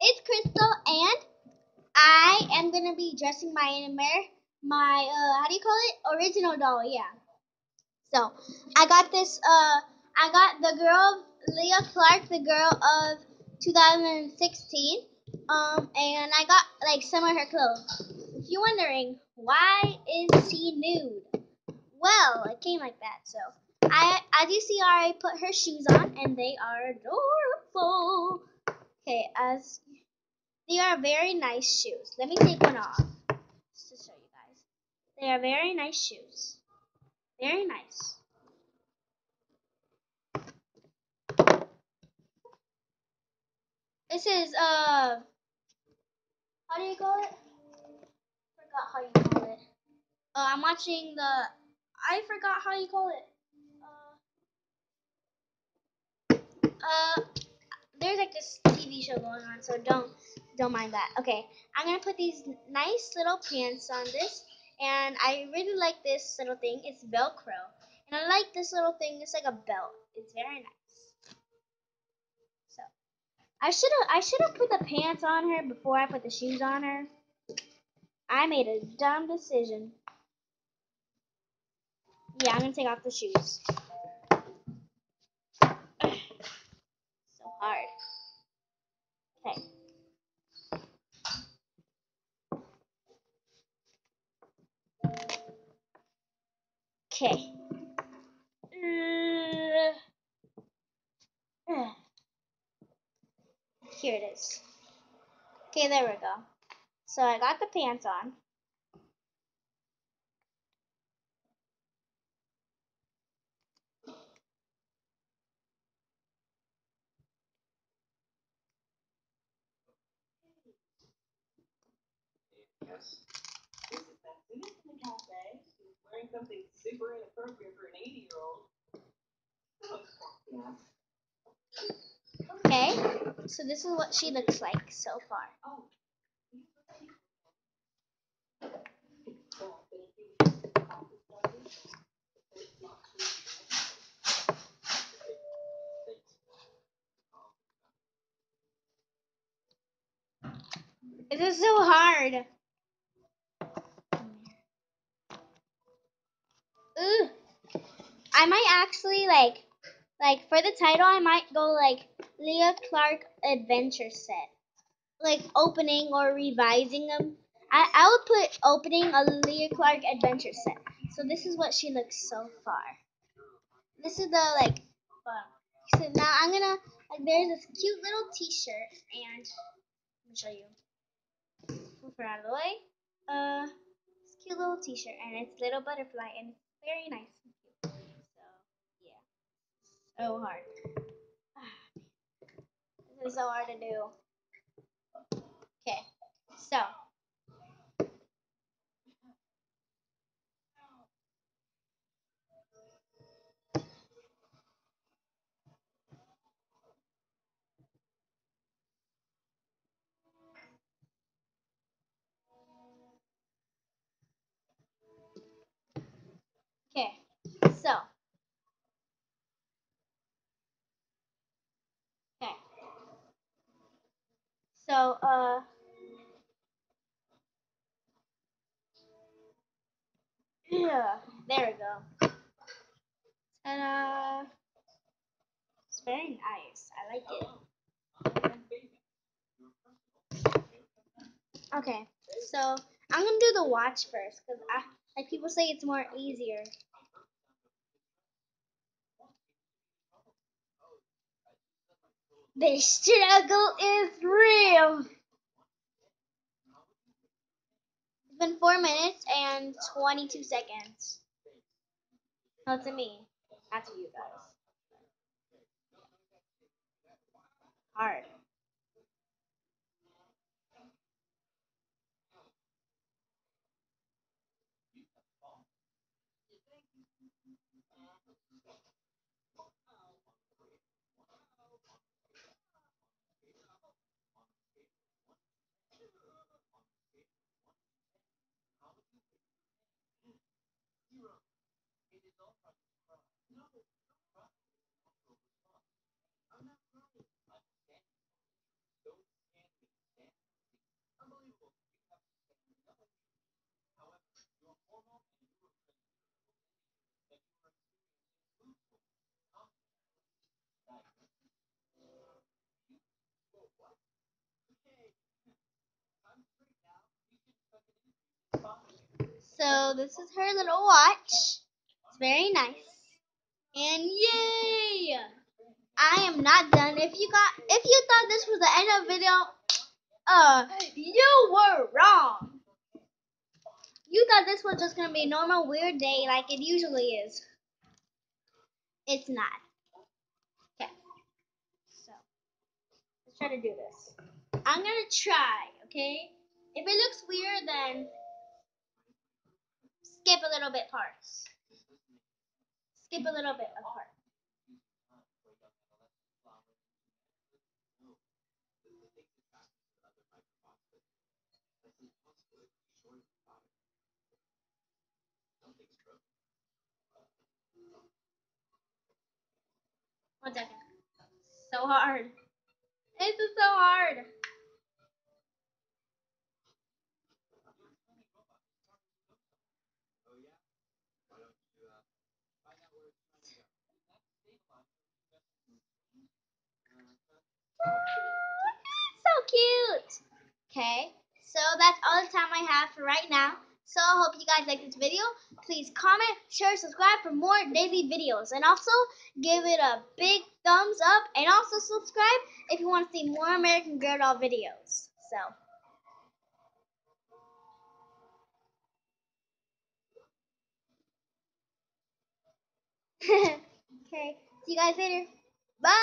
It's Crystal, and I am gonna be dressing my how do you call it? Original doll, yeah. So I got this. I got the girl Leah Clark, the girl of 2016. And I got like some of her clothes. If you're wondering why is she nude, well, it came like that. So as you see, I put her shoes on, and they are adorable. Okay, as they are very nice shoes. Let me take one off just to show you guys. They are very nice shoes. Very nice. This is how do you call it? Forgot how you call it. I'm watching the. I forgot how you call it. Uh, there's like this TV show going on, so don't mind that. Okay, I'm gonna put these nice little pants on this, and I really like this little thing. It's Velcro, and I like this little thing. It's like a belt. It's very nice. So I should have put the pants on her before I put the shoes on her. I made a dumb decision. Yeah, I'm gonna take off the shoes. So hard. Okay. Okay. Here it is. Okay, there we go. So I got the pants on. Okay, so this is what she looks like so far. This is so hard. Ugh. I might actually like for the title I might go like Leah Clark Adventure Set. Like opening or revising them. I would put opening a Leah Clark Adventure Set. So this is what she looks so far. This is the like so now I'm gonna like there's this cute little t-shirt, and let me show you. Move her out of the way. This cute little t-shirt, and it's little butterfly, and it's very nice and cute. So yeah. So hard. This is so hard to do. Okay. So okay. So okay. So yeah, there we go. And it's very nice. I like it. Okay, so I'm gonna do the watch first because like people say it's more easier. The struggle is real. It's been 4 minutes and 22 seconds. No, to me, not to you guys. Hard. So this is her little watch. It's very nice. And yay! I am not done. If you thought this was the end of the video, you were wrong. You thought this was just gonna be a normal weird day like it usually is. It's not. Okay. So let's try to do this. I'm gonna try, okay? If it looks weird, then skip a little bit parts. Skip a little bit of part. One second. So hard. This is so hard. So cute. Okay, so that's all the time I have for right now. So I hope you guys like this video. Please comment, share, subscribe for more daily videos. And also give it a big thumbs up. And also subscribe if you want to see more American Girl doll videos. So. Okay, see you guys later. Bye.